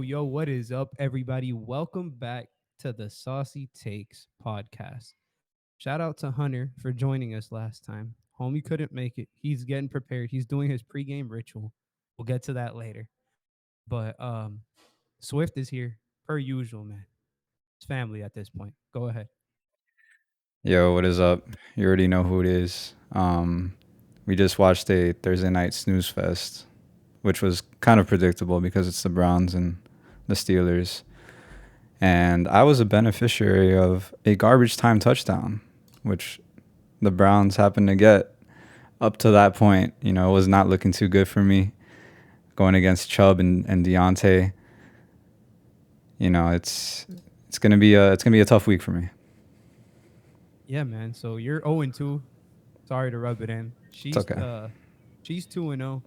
Yo, what is up, everybody? Welcome back to the Saucy Takes podcast. Shout out to Hunter for joining us last time. Homie couldn't make it. He's getting prepared. He's doing his pregame ritual. We'll get to that later. But Swift is here, per usual, man. It's family at this point. Go ahead. Yo, what is up? You already know who it is. We just watched a Thursday night snooze fest, which was kind of predictable because it's the Browns and the Steelers. And I was a beneficiary of a garbage time touchdown, which the Browns happened to get. Up to that point, it was not looking too good for me going against Chubb and Deontay. It's gonna be a tough week for me. Yeah, man. So you're 0-2. Sorry to rub it in. It's She's okay. she's 2-0.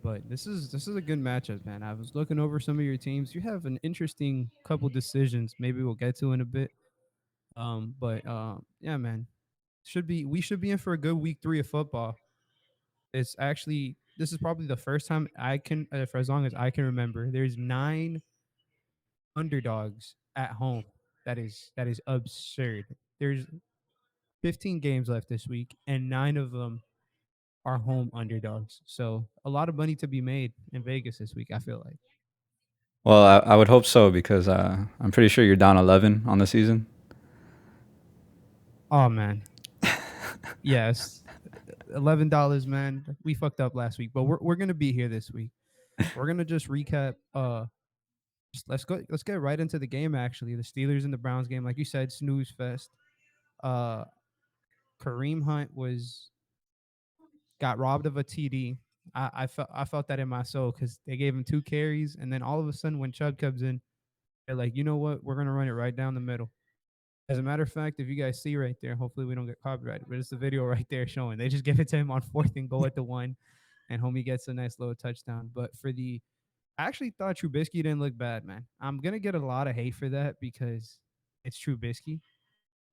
But this is a good matchup, man. I was looking over some of your teams. You have an interesting couple decisions. Maybe we'll get to in a bit. But yeah, man. We should be in for a good week 3 of football. It's actually this is probably the first time I can for as long as I can remember. There's 9 underdogs at home. That is absurd. There's 15 games left this week and 9 of them are home underdogs. So, a lot of money to be made in Vegas this week, I feel like. Well, I would hope so because I'm pretty sure you're down 11 on the season. Oh man. Yes. $11, man. We fucked up last week, but we're gonna be here this week. We're gonna just recap. Let's get right into the game. Actually, the Steelers and the Browns game, like you said, snooze fest. Uh, Kareem Hunt was got robbed of a TD. I felt that in my soul because they gave him 2 carries, and then all of a sudden, when Chubb comes in, they're like, you know what? We're gonna run it right down the middle. As a matter of fact, if you guys see right there, hopefully we don't get copyrighted, but it's the video right there showing they just give it to him on fourth and go at the one, and homie gets a nice little touchdown. But I actually thought Trubisky didn't look bad, man. I'm gonna get a lot of hate for that because it's Trubisky,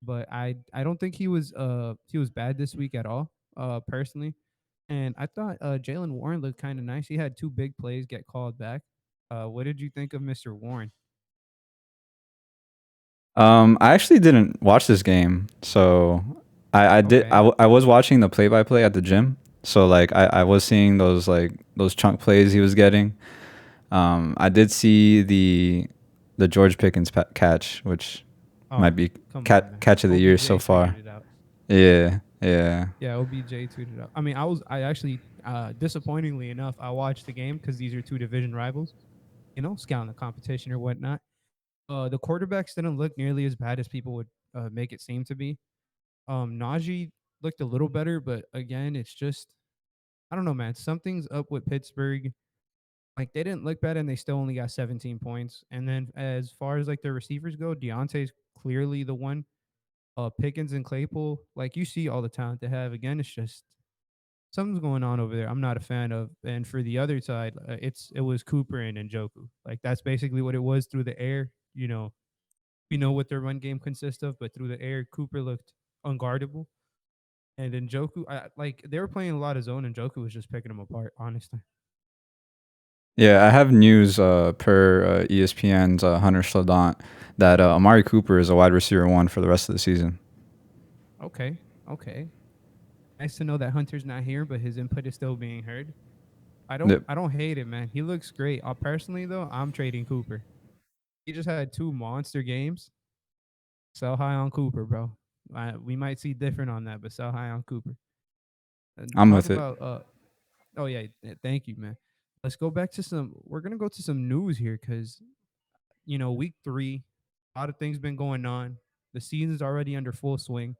but I don't think he was bad this week at all, personally. And I thought Jalen Warren looked kind of nice. He had 2 big plays get called back. What did you think of Mr. Warren? I actually didn't watch this game, so I did. Okay. I was watching the play by play at the gym, so like I was seeing those chunk plays he was getting. I did see the George Pickens catch, which might Oh, be come on, man. catch of the year so OBJ figured far. it out. Yeah, yeah. Yeah, OBJ tweeted out. I mean, I actually, disappointingly enough, I watched the game because these are 2 division rivals, scouting the competition or whatnot. The quarterbacks didn't look nearly as bad as people would make it seem to be. Najee looked a little better, but again, it's just, I don't know, man. Something's up with Pittsburgh. Like, they didn't look bad and they still only got 17 points. And then as far as like their receivers go, Deontay's clearly the one. Pickens and Claypool, like you see all the talent they have. Again, it's just something's going on over there. I'm not a fan of. And for the other side, it was Cooper and Njoku. Like that's basically what it was through the air. We know what their run game consists of, but through the air, Cooper looked unguardable. And Njoku, like they were playing a lot of zone, and Njoku was just picking them apart. Honestly. Yeah, I have news per ESPN's Hunter Sladant that Amari Cooper is a wide receiver one for the rest of the season. Okay. Okay. Nice to know that Hunter's not here, but his input is still being heard. I don't Yep. I don't hate it, man. He looks great. Personally though, I'm trading Cooper. He just had 2 monster games. Sell high on Cooper, bro. We might see different on that, but sell high on Cooper. And I'm talk with it. about oh yeah, thank you, man. Let's go back to some. We're gonna go to some news here because week 3, a lot of things been going on. The season's already under full swing,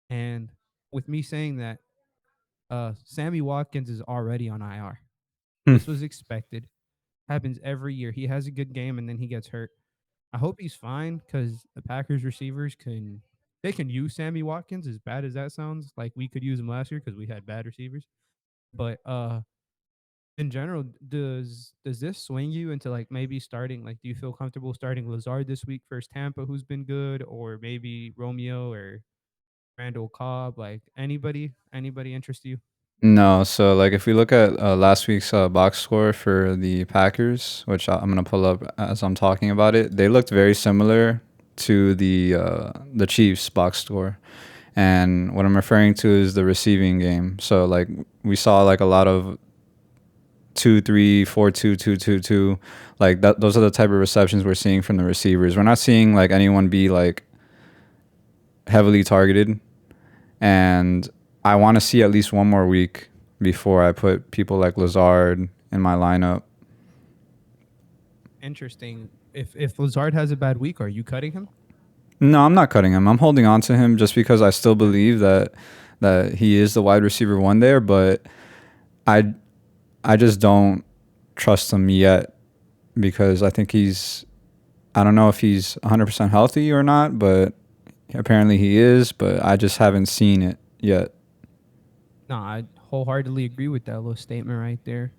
and with me saying that, Sammy Watkins is already on IR. Hmm. This was expected. Happens every year. He has a good game and then he gets hurt. I hope he's fine because the Packers receivers can use Sammy Watkins. As bad as that sounds, like we could use him last year because we had bad receivers. But in general, does this swing you into like maybe starting? Like, do you feel comfortable starting Lazard this week versus Tampa, who's been good, or maybe Romeo or Randall Cobb? Like anybody interest you? No, so like if we look at last week's box score for the Packers, which I'm gonna pull up as I'm talking about it, they looked very similar to the Chiefs box score. And what I'm referring to is the receiving game. So like we saw like a lot of 2-3-4-2-2-2-2, like that. Those are the type of receptions we're seeing from the receivers. We're not seeing like anyone be like heavily targeted, and I want to see at least one more week before I put people like Lazard in my lineup. Interesting. If Lazard has a bad week, are you cutting him? No, I'm not cutting him. I'm holding on to him just because I still Okay. believe that he is the wide receiver one there, but I I just don't trust him yet because I think I don't know if he's 100% healthy or not, but apparently he is, but I just haven't seen it yet. No, I wholeheartedly agree with that little statement right there.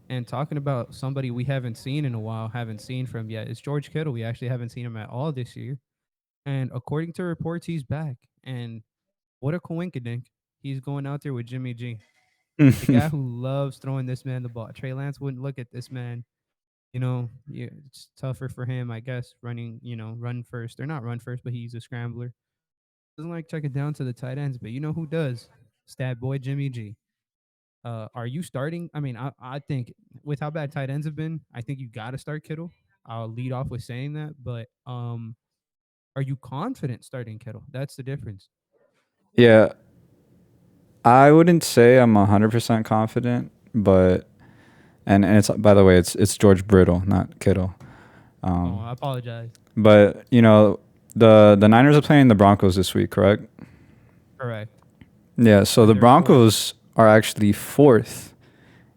And talking about somebody we haven't seen in a while, haven't seen from yet, is George Kittle. We actually haven't seen him at all this year. And according to reports, he's back. And what a coinkydink. He's going out there with Jimmy G, the guy who loves throwing this man the ball. Trey Lance wouldn't look at this man. Yeah, it's tougher for him, I guess, running, run first. Or not run first, but he's a scrambler. Doesn't like checking down to the tight ends, but you know who does? Stat boy Jimmy G. Are you starting? I mean, I think with how bad tight ends have been, I think you got to start Kittle. I'll lead off with saying that, but are you confident starting Kittle? That's the difference. Yeah, I wouldn't say I'm 100% confident, but and it's, by the way, it's George Brittle, not Kittle. Oh, Um, I apologize. but the Niners are playing the Broncos this week, correct? Correct. Yeah, so And the they're fourth. Broncos are actually fourth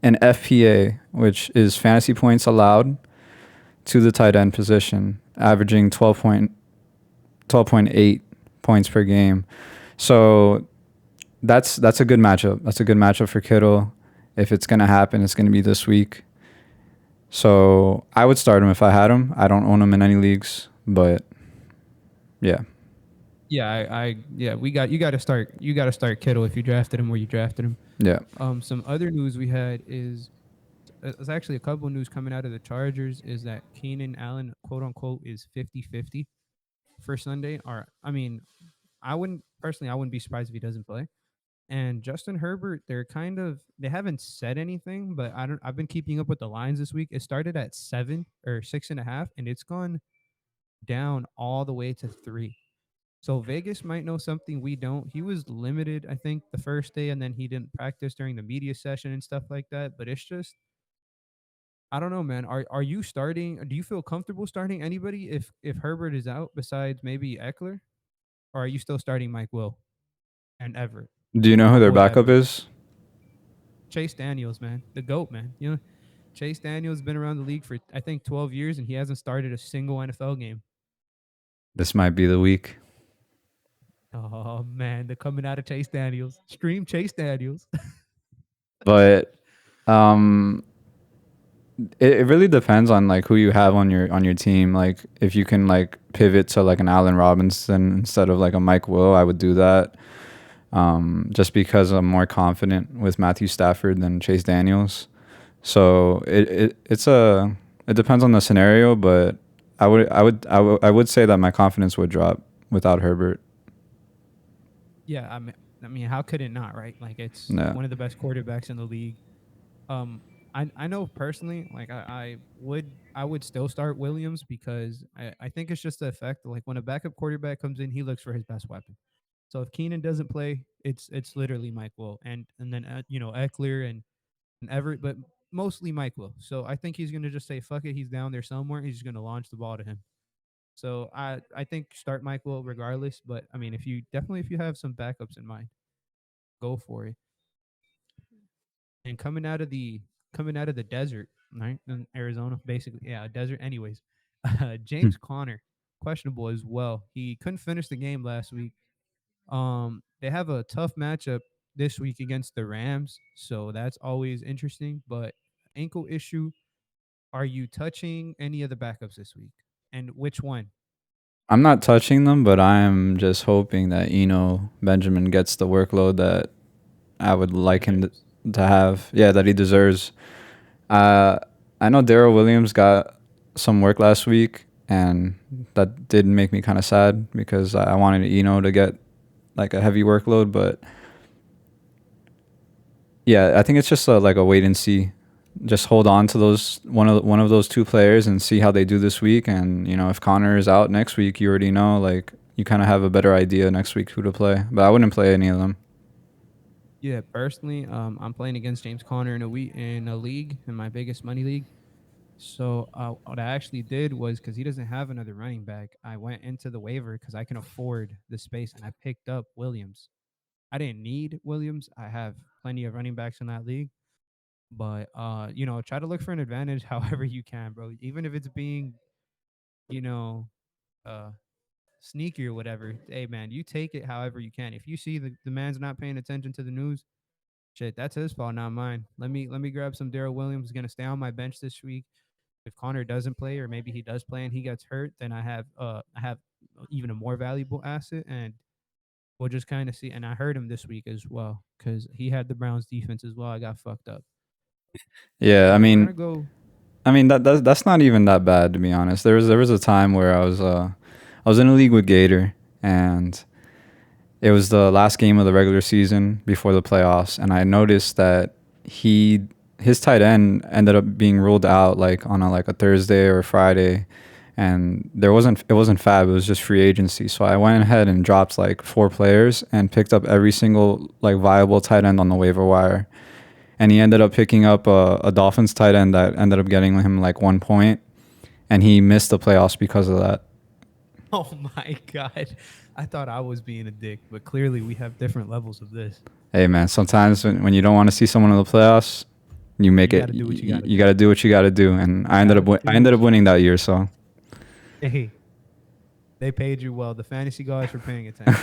in FPA, which is fantasy points allowed to the tight end position, averaging 12.8 points per game. So that's a good matchup. That's a good matchup for Kittle. If it's gonna happen, it's gonna be this week. So I would start him if I had him. I don't own him in any leagues, but yeah. Yeah, yeah, you got to start. You got to start Kittle if you drafted him where you drafted him. Yeah. Some other news we had is there's actually a couple of news coming out of the Chargers is that Keenan Allen, quote unquote, is 50-50 for Sunday. Or I mean, I wouldn't be surprised if he doesn't play. And Justin Herbert, they haven't said anything, but I've been keeping up with the lines this week. It started at 7 or 6.5, and it's gone down all the way to 3. So Vegas might know something we don't. He was limited, I think, the first day, and then he didn't practice during the media session and stuff like that. But it's just, I don't know, man. Are you starting? Do you feel comfortable starting anybody if Herbert is out besides maybe Eckler, or are you still starting Mike Will and Everett, Do you know who my their boy backup Everett? is? Chase Daniels, man, the goat, man. Chase Daniels been around the league for I think 12 years, and he hasn't started a single NFL game. This might be the week. Oh man, they're coming out of Chase Daniels. Stream Chase Daniels. But um it really depends on like who you have on your team. Like if you can like pivot to like an Allen Robinson instead of like a Mike Will, I would do that. Just because I'm more confident with Matthew Stafford than Chase Daniels. So it depends on the scenario, but I would say that my confidence would drop without Herbert. Yeah, I mean, how could it not, right? Like it's Yeah. one of the best quarterbacks in the league. Um, I know personally, like I would still start Williams because I think it's just the effect. Like when a backup quarterback comes in, he looks for his best weapon. So if Keenan doesn't play, it's literally Mike Will and then Eckler and Everett, but mostly Mike Will. So I think he's gonna just say fuck it. He's down there somewhere. He's just gonna launch the ball to him. So I think start Mike Will regardless. But I mean, if you have some backups in mind, go for it. And coming out of the desert, right in Arizona, basically, yeah, desert. Anyways, James Conner questionable as well. He couldn't finish the game last week. They have a tough matchup this week against the Rams, so that's always interesting. But ankle issue. Are you touching any of the backups this week? And which one? I'm not touching them, but I am just hoping that Benjamin gets the workload that I would He like him to. deserves. to have. Yeah, that he deserves. Uh, I know Daryl Williams got some work last week, and that did make me kind of sad because I wanted Eno to get like a heavy workload. But yeah, I think it's just like a wait and see. Just hold on to those one of those two players and see how they do this week. And if Connor is out next week, you already know, like, you kind of have a better idea next week who to play. But I wouldn't play any of them. Yeah, personally, I'm playing against James Conner in a league, in my biggest money league. So what I actually did was, because he doesn't have another running back, I went into the waiver because I can afford the space, and I picked up Williams. I didn't need Williams. I have plenty of running backs in that league, but try to look for an advantage however you can, bro. Even if it's being, you know, uh, sneaky or whatever. Hey, man, you take it however you can. If you see the man's not paying attention to the news, shit, that's his fault, not mine. Let me grab some Daryl Williams. He's gonna stay on my bench this week. If Connor doesn't play, or maybe he does play and he gets hurt, then I have even a more valuable asset, and we'll just kind of see. And I heard him this week as well because he had the Browns defense as well. I got fucked up. Yeah, I But we're mean, gonna go. that's not even that bad, to be honest. There was a time where I was in a league with Gator, and it was the last game of the regular season before the playoffs, and I noticed that he his tight end ended up being ruled out like on a Thursday or a Friday, and it wasn't fab. It was just free agency. So I went ahead and dropped like four players and picked up every single like viable tight end on the waiver wire, and he ended up picking up a Dolphins tight end that ended up getting him like 1 point, and he missed the playoffs because of that. Oh my god, I thought I was being a dick, but clearly we have different levels of this. Hey man, sometimes when you don't want to see someone in the playoffs, you make You got it. to do what you got to You do. got to do what you got to do, and You got to I do ended what up you winning got. that year. So Hey, they paid you well. The fantasy guys for paying attention.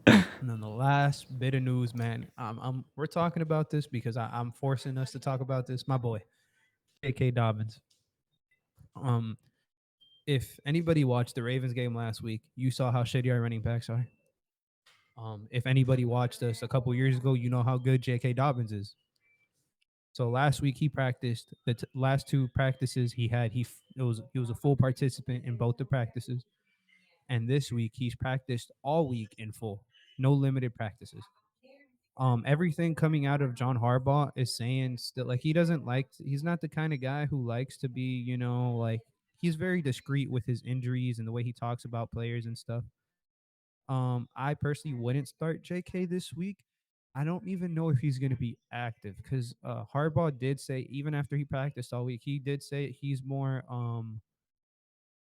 And then the last bit of news, man. We're talking about this because I'm forcing us to talk about this. My boy, J.K. Dobbins. Um, if anybody watched the Ravens game last week, you saw how shitty our running backs are. If anybody watched us a couple years ago, you know how good J.K. Dobbins is. So last week he practiced. The last two practices he had, he was a full participant in both the practices. And this week he's practiced all week in full, no limited practices. Everything coming out of John Harbaugh is saying still, like, he's not the kind of guy who likes to be, like, he's very discreet with his injuries and the way he talks about players and stuff. I personally wouldn't start JK this week. I don't even know if he's going to be active because Harbaugh did say, even after he practiced all week, he did say he's more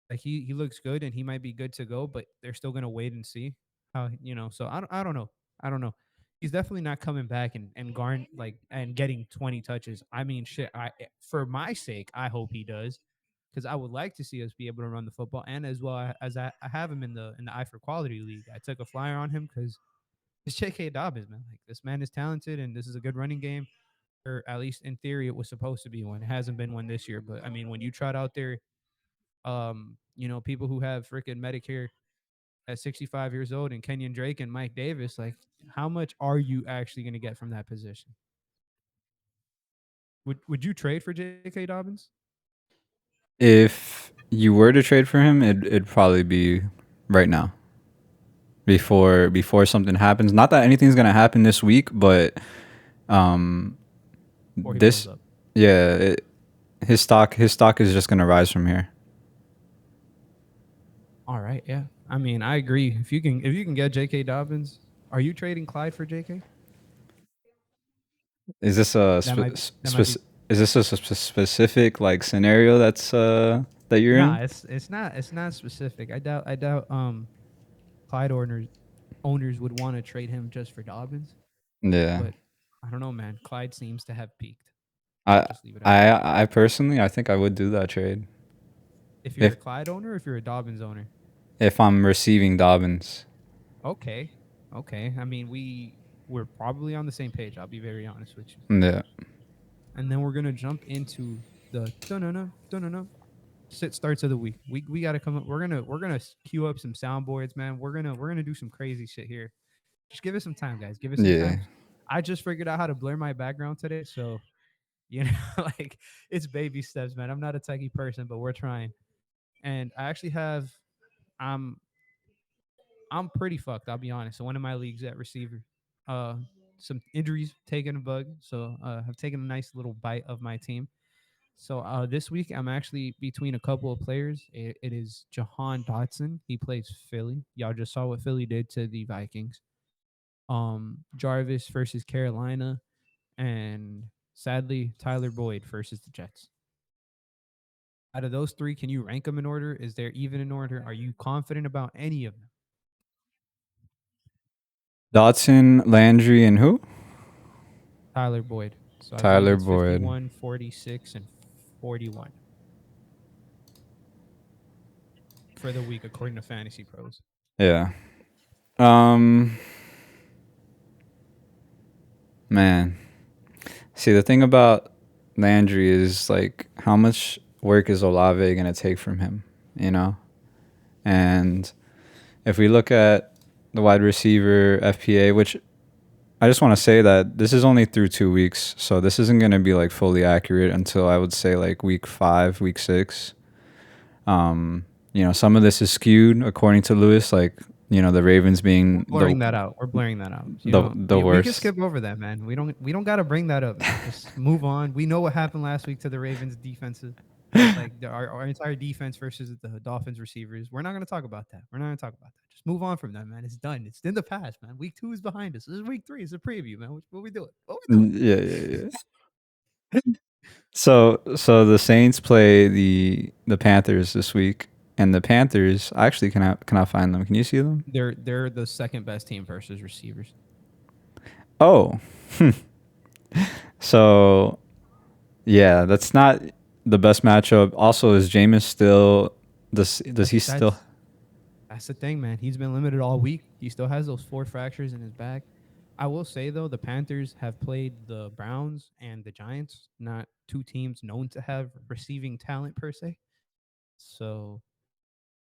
like, he looks good and he might be good to go, but they're still gonna wait and see how, So I don't know. I don't know. He's definitely not coming back and garn like and getting 20 touches. I mean, shit. For my sake, I hope he does, because I would like to see us be able to run the football, and as well as I have him in the Eye for Quality league. I took a flyer on him because it's J.K. Dobbins, man. Like, this man is talented, and this is a good running game, or at least in theory, it was supposed to be one. It hasn't been one this year, but I mean, when you trot out there people who have freaking Medicare at 65 years old, and Kenyon Drake and Mike Davis, like, how much are you actually going to get from that position? Would you trade for J.K. Dobbins? if you were to trade for him, it'd probably be right now before something happens. Not that anything's gonna happen this week, but um, Or he this blows up? yeah, his stock is just gonna rise from here. All right, yeah. I mean, I agree. If you can get J.K. Dobbins, are you trading Clyde for J.K.? Is this a That might that might be. is this a specific like scenario that you're Nah, in? it's not specific. I doubt Clyde owners would want to trade him just for Dobbins, Yeah. but I don't know, man. Clyde seems to have peaked. I'll I just leave it at that. I personally I think I would do that trade If you're if a Clyde owner, if you're a Dobbins owner. if I'm receiving Dobbins. Okay. Okay. I mean, we're probably on the same page. I'll be very honest with you. Yeah. And then we're gonna jump into the dun sit starts of the week. We gotta come up. We're gonna queue up some soundboards, man. We're gonna do some crazy shit here. Just give us some time, guys. Give us some Yeah. time. I just figured out how to blur my background today, so you know, like it's baby steps, man. I'm not a techie person, but we're trying. And I actually have, I'm I'm pretty fucked. I'll be honest. So one of my leagues at receiver, uh, some injuries taking a bug. So have taken a nice little bite of my team. So this week I'm actually between a couple of players. It is Jahan Dotson. He plays Philly. Y'all just saw what Philly did to the Vikings. Jarvis versus Carolina, and sadly Tyler Boyd versus the Jets. Out of those three, can you rank them in order? Is there even in order? Are you confident about any of them? Dotson, Landry, and who? Tyler Boyd. So I believe Tyler it's Boyd. 51, 46, and 41 for the week, according to Fantasy Pros. Yeah. Um. Man. See, the thing about Landry is like how much work is Olave gonna take from him, you know? And if we look at the wide receiver FPA, which I just want to say that this is only through 2 weeks, so this isn't gonna be like fully accurate until I would say like week 5, week 6. Some of this is skewed according to Lewis, like the Ravens We're being blurring that out. We're blurring that out. You know, the we can worst. skip over that, man. We don't got to bring that up, man. Just move on. We know what happened last week to the Ravens defenses, right? Like our entire defense versus the Dolphins receivers. We're not going to talk about that. We're not going to talk about that. Just move on from that, man. It's done. It's in the past, man. Week 2 is behind us. This is week 3. It's a preview, man. What we doing? What we doing? Yeah, yeah, yeah. So the Saints play the Panthers this week, and the Panthers actually can I find them? Can you see them? They're the second best team versus receivers. Oh, so yeah, that's not the best matchup. Also, is Jameis still does That's he still? that's the thing, man. He's been limited all week. He still has those 4 fractures in his back. I will say though, the Panthers have played the Browns and the Giants, not two teams known to have receiving talent per se. So,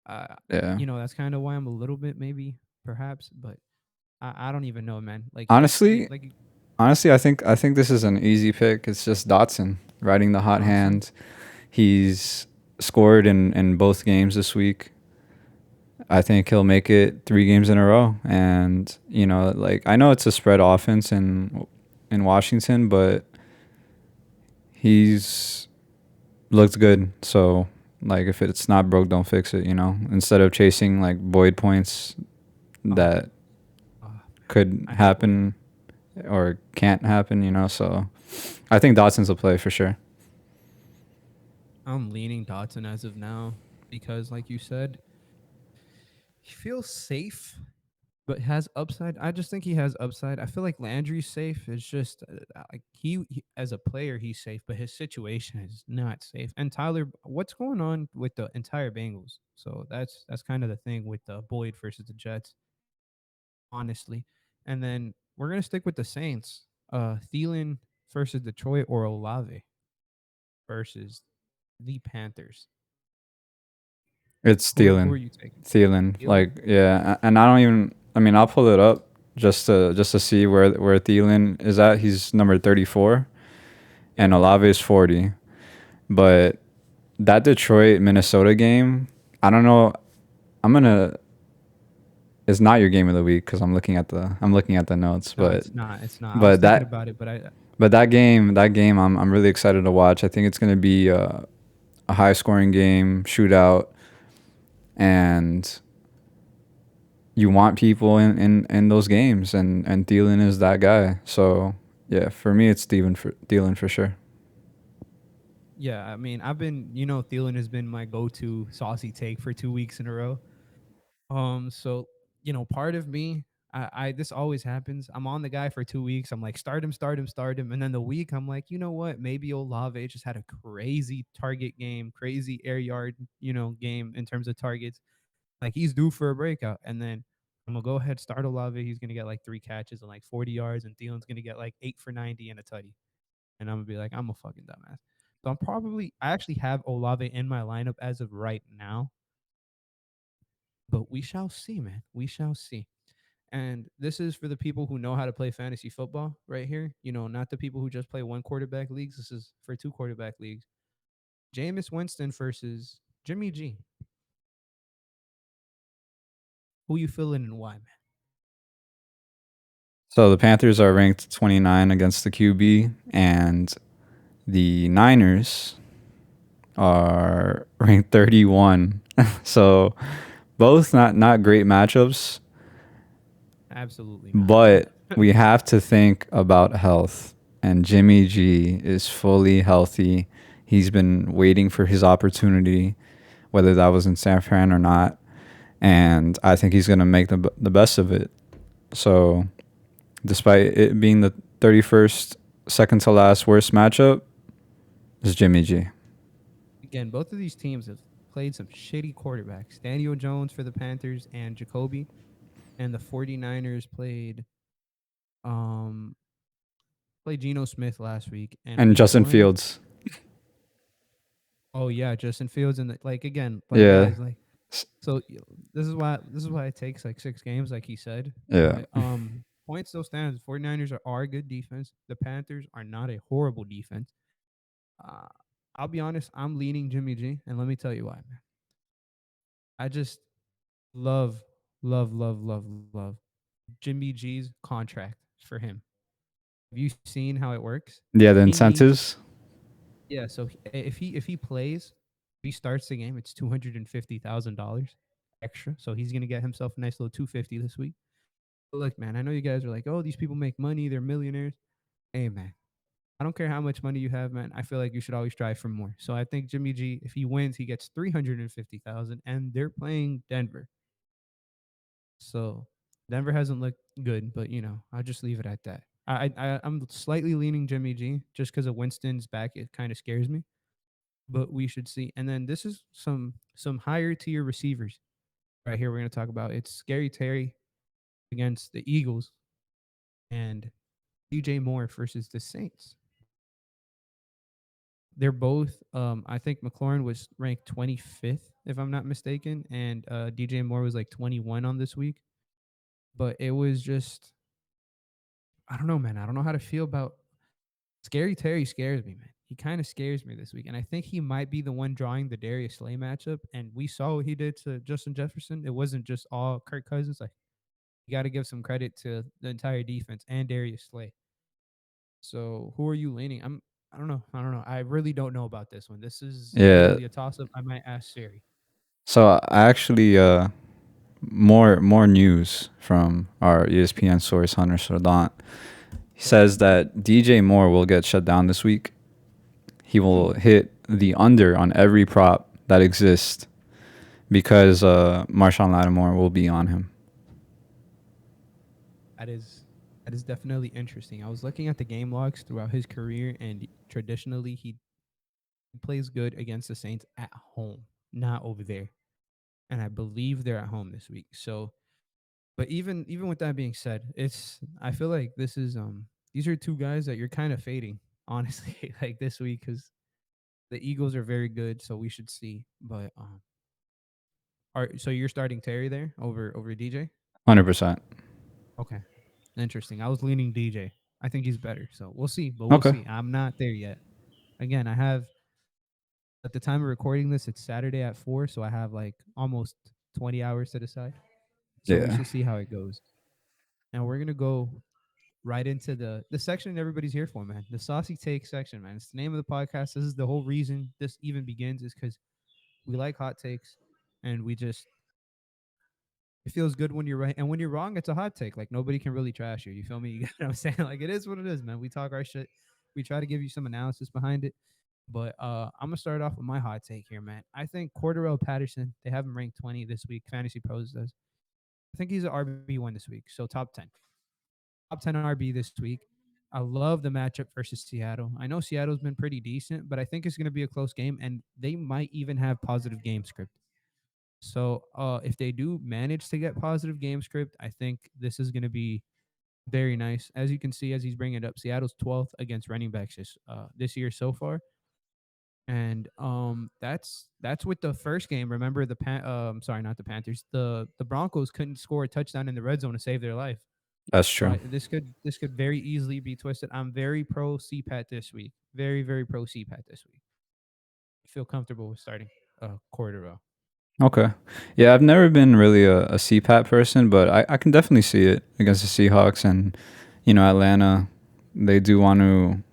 uh, Yeah. that's kind of why I'm a little bit maybe perhaps, but I don't even know, man. Like Honestly, like I think this is an easy pick. It's just Dotson riding the hot Dotson. hand. He's scored in both games this week. I think he'll make it 3 games in a row. And like I know it's a spread offense in Washington, but he's looked good. So like if it's not broke, don't fix it. Instead of chasing like Boyd points Oh, that man, could I hate Boyd. happen or can't happen. So I think Dotson's a play for sure. I'm leaning Dotson as of now because, like you said, he feels safe but has upside. I just think he has upside. I feel like Landry's safe. It's just like he as a player he's safe, but his situation is not safe. And Tyler, what's going on with the entire Bengals? So that's kind of the thing with the Boyd versus the Jets, honestly. And then we're gonna stick with the Saints. Thielen versus Detroit or Olave versus the Panthers. It's Who are Thielen. you taking? Thielen. Thielen. Like yeah, and I don't even. I mean, I'll pull it up just to see where Thielen is at. He's number 34, Yep. and Olave is 40. But that Detroit Minnesota game, I don't know. I'm gonna. It's not your game of the week because I'm looking at the notes, No, but it's not. It's not. I was but thinking that about it, but I but that game I'm really excited to watch. I think it's gonna be a high scoring game, shootout, and you want people in those games, and Thielen is that guy. So yeah, for me, it's Thielen for sure. yeah, I mean, I've been, Thielen has been my go-to saucy take for 2 weeks in a row. So part of me, I this always happens. I'm on the guy for 2 weeks. I'm like, start him, start him, start him, and then the week I'm like, you know what? Maybe Olave just had a crazy target game, crazy air yard, game in terms of targets. Like he's due for a breakout, and then I'm gonna go ahead start Olave. He's gonna get like 3 catches and like 40 yards, and Thielen's gonna get like 8 for 90 and a tutty. And I'm gonna be like, I'm a fucking dumbass. So I actually have Olave in my lineup as of right now, but we shall see, man. We shall see. And this is for the people who know how to play fantasy football right here. Not the people who just play one quarterback leagues. This is for two quarterback leagues. Jameis Winston versus Jimmy G. Who you feeling and why, man? So the Panthers are ranked 29 against the QB, and the Niners are ranked 31. So both not great matchups, Absolutely not. but we have to think about health. And Jimmy G is fully healthy. He's been waiting for his opportunity, whether that was in San Fran or not. And I think he's going to make the best of it. So, despite it being the 31st, second to last worst matchup, is Jimmy G. Again, both of these teams have played some shitty quarterbacks. Daniel Jones for the Panthers and Jacoby. And the 49ers um played Geno Smith last week. And And we Justin won. Fields. Oh yeah, Justin Fields and like again, like Yeah. guys, like so this is why it takes like 6 games, like he said. Yeah. But points still stands. 49ers are a good defense. The Panthers are not a horrible defense. Uh, I'll be honest, I'm leaning Jimmy G, and let me tell you why, man. I just love, love, love, love, love Jimmy G's contract for him. Have you seen how it works? Yeah, the He needs incentives. Yeah, so if he plays, if he starts the game, it's $250,000 extra. So he's gonna get himself a nice little 250 this week. But look, man, I know you guys are like, oh, these people make money, they're millionaires. Hey, man, I don't care how much money you have, man. I feel like you should always strive for more. So I think Jimmy G, if he wins, he gets 350,000, and they're playing Denver. So Denver hasn't looked good, but I'll just leave it at that. I'm slightly leaning Jimmy G just because of Winston's back. It kind of scares me, but we should see. And then this is some higher tier receivers right here. We're gonna talk about it's Scary Terry against the Eagles and DJ Moore versus the Saints. They're both. I think McLaurin was ranked 25th, if I'm not mistaken, and DJ Moore was like 21 on this week. But it was just, I don't know, man. I don't know how to feel about Scary Terry. Scares me, man. He kind of scares me this week, and I think he might be the one drawing the Darius Slay matchup. And we saw what he did to Justin Jefferson. It wasn't just all Kirk Cousins. Like, you got to give some credit to the entire defense and Darius Slay. So who are you leaning? I don't know. I don't know. I really don't know about this one. This is Yeah. literally a toss up. I might ask Siri. So I actually more news from our ESPN source Hunter Sardant. He says that DJ Moore will get shut down this week. He will hit the under on every prop that exists because Marshawn Lattimore will be on him. That is definitely interesting. I was looking at the game logs throughout his career, and traditionally he plays good against the Saints at home, not over there. And I believe they're at home this week. So, but even with that being said, I feel like these are two guys that you're kind of fading, honestly, like this week because the Eagles are very good, so we should see. But so you're starting Terry there over DJ? 100%. Okay, interesting. I was leaning DJ. I think he's better, so we'll see. But we'll Okay. see. I'm not there yet. Again, I have at the time of recording this, it's Saturday at 4, so I have like almost 20 hours to decide. So we Yeah. should see how it goes. And we're gonna go right into the section everybody's here for, man. The Saucy Take section, man. It's the name of the podcast. This is the whole reason this even begins, is because we like hot takes, and it feels good when you're right, and when you're wrong, it's a hot take. Like nobody can really trash you. You feel me? You get what I'm saying? Like it is what it is, man. We talk our shit. We try to give you some analysis behind it. But I'm gonna start off with my hot take here, man. I think Cordarrelle Patterson, they have him ranked 20 this week. Fantasy Pros does. I think he's an RB1 this week. So top 10. Top 10 RB this week. I love the matchup versus Seattle. I know Seattle's been pretty decent, but I think it's going to be a close game, and they might even have positive game script. So if they do manage to get positive game script, I think this is going to be very nice. As you can see, as he's bringing it up, Seattle's 12th against running backs this year so far. And that's with the first game. Remember sorry, not the Panthers. The Broncos couldn't score a touchdown in the red zone to save their life. That's So true. this could very easily be twisted. I'm very pro CPAT this week. Very very pro CPAT this week. I feel comfortable with starting Cordero. Okay. Yeah, I've never been really a CPAT person, but I can definitely see it against the Seahawks and, Atlanta. They do want to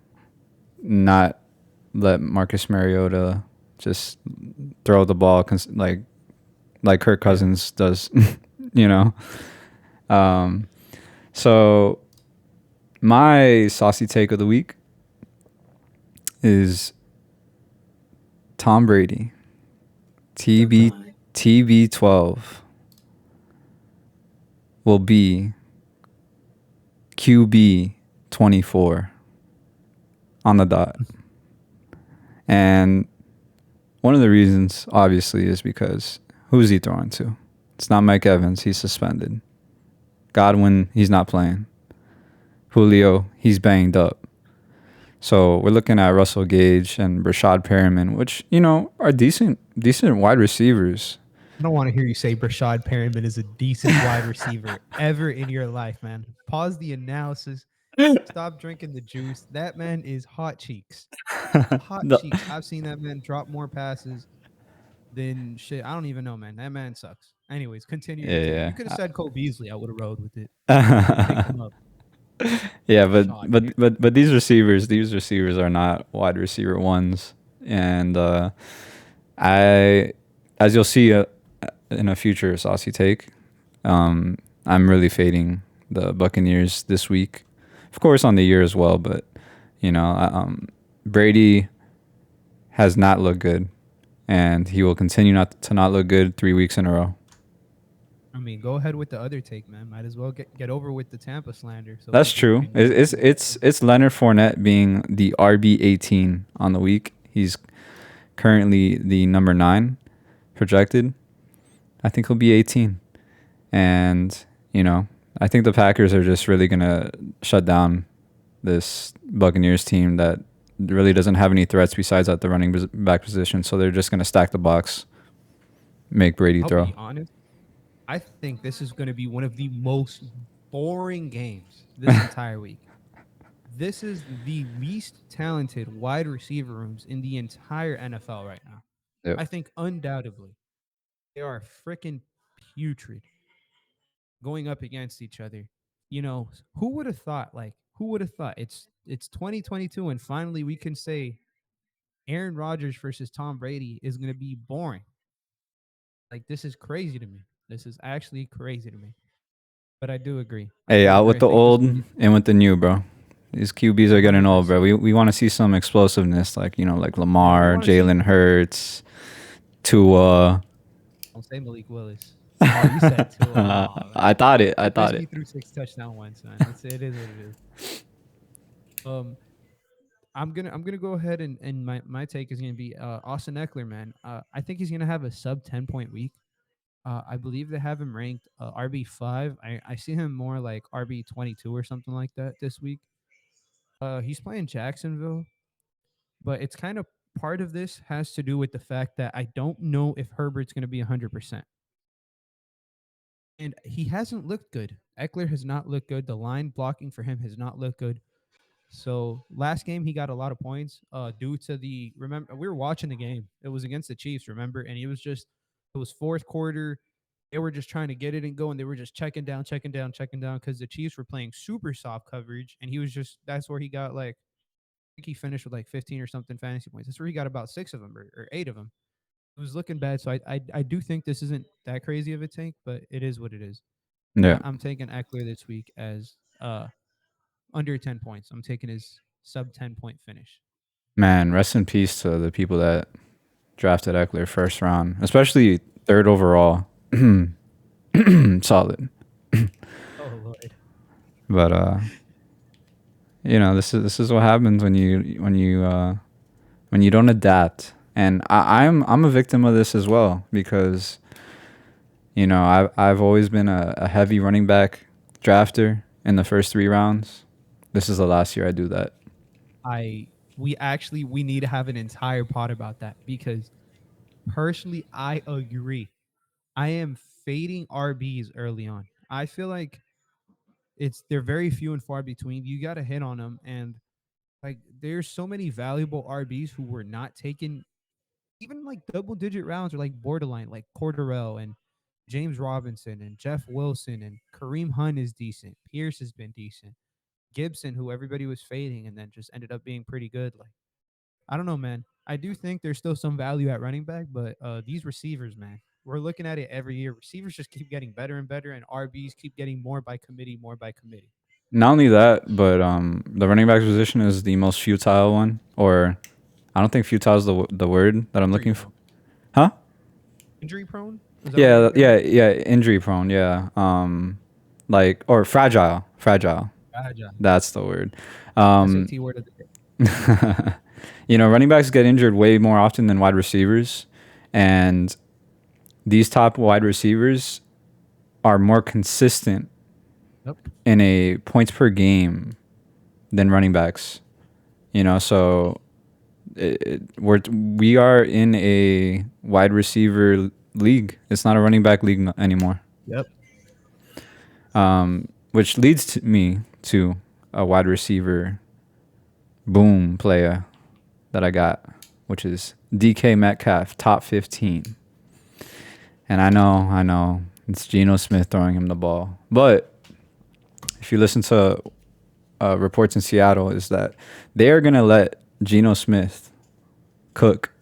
not let Marcus Mariota just throw the ball like Kirk Yeah. Cousins does, you know. Um, so my saucy take of the week is Tom Brady, TB TB12 will be QB 24 on the dot. And one of the reasons, obviously, is because who's he throwing to? It's not Mike Evans. He's suspended. Godwin, he's not playing. Julio, he's banged up. So we're looking at Russell Gage and Rashad Perriman, which, are decent wide receivers. I don't want to hear you say Brashad Perriman is a decent wide receiver ever in your life, man. Pause the analysis. Stop drinking the juice. That man is hot cheeks. Hot The- cheeks. I've seen that man drop more passes than shit. I don't even know, man. That man sucks. Anyways, continue. You yeah, could have said Cole Beasley. I would have rode with it. Picked yeah. him up. Yeah, Rashad Perriman. but these receivers are not wide receiver ones, and I, as you'll see in a future saucy take, I'm really fading the Buccaneers this week, of course on the year as well, but Brady has not looked good, and he will continue not to not look good 3 weeks in a row. I mean, go ahead with the other take, man. Might as well get over with the Tampa slander so That's people true. can. It's Leonard Fournette being the RB18 on the week. He's currently the number 9 projected. I think he'll be 18. And, I think the Packers are just really going to shut down this Buccaneers team that really doesn't have any threats besides at the running back position. So they're just going to stack the box, make Brady I'll throw. be honest. I think this is going to be one of the most boring games this entire week. This is the least talented wide receiver rooms in the entire NFL right now. Yep. I think undoubtedly they are freaking putrid going up against each other. Who would have thought? Like, who would have thought? It's 2022, and finally we can say Aaron Rodgers versus Tom Brady is going to be boring. Like, this is crazy to me. This is actually crazy to me. But I do agree. I Hey, do out agree. with I the think this old will be and with the new, bro. These QBs are getting old, bro. 100%. We want to see some explosiveness, like Yeah, we Lamar, want to see. Jalen Hurts, Tua. Don't say Malik Willis. Oh, you said two. Oh I man, thought it. I at least thought he it. threw 6 touchdowns once, man. It is what it is. Um, I'm gonna go ahead and my take is gonna be Austin Eckler, man. I think he's gonna have a sub 10 point week. I believe they have him ranked RB5. I see him more like RB22 or something like that this week. He's playing Jacksonville, but it's kind of part of this has to do with the fact that I don't know if Herbert's going to be 100%. And he hasn't looked good. Eckler has not looked good. The line blocking for him has not looked good. So last game he got a lot of points due to the remember we were watching the game. It was against the Chiefs, remember? And it was fourth quarter. They were just trying to get it and go, and they were just checking down because the Chiefs were playing super soft coverage, and he was just that's where he got like I think he finished with like 15 or something fantasy points. That's where he got about 6 of them or 8 of them. It was looking bad, so I do think this isn't that crazy of a tank, but it is what it is. Yeah, I'm taking Eckler this week as under 10 points. I'm taking his sub 10 point finish. man. Rest in peace to the people that drafted Eckler first round, especially third overall. Solid. Oh Lord. But this is what happens when you don't adapt. And I'm a victim of this as well because I've always been a heavy running back drafter in the first 3 rounds. This is the last year I do that. I we need to have an entire pod about that because personally, I agree. I am fading RBs early on. I feel like they're very few and far between. You got to hit on them, and like there's so many valuable RBs who were not taken, even like double digit rounds or like borderline, like Cordarrelle and James Robinson and Jeff Wilson and Kareem Hunt is decent. Pierce has been decent. Gibson, who everybody was fading and then just ended up being pretty good. Like I don't know, man. I do think there's still some value at running back, but these receivers, man, we're looking at it every year. Receivers just keep getting better and better, and RBs keep getting more by committee, more by committee. Not only that, but the running back position is the most futile one. Or I don't think futile is the word that I'm Injury looking for. prone. Huh? Injury prone? Is that what you're Yeah, getting yeah, at? yeah. Injury prone. Yeah. Like or fragile. Fragile. Agile. That's the word. Um, SAT word of the day. running backs get injured way more often than wide receivers, and these top wide receivers are more consistent Yep. in a points per game than running backs. So we are in a wide receiver league. It's not a running back league anymore. Yep. Which leads to me to a wide receiver boom player that I got, which is DK Metcalf, top 15. And I know, it's Geno Smith throwing him the ball. But if you listen to reports in Seattle, is that they are gonna let Geno Smith cook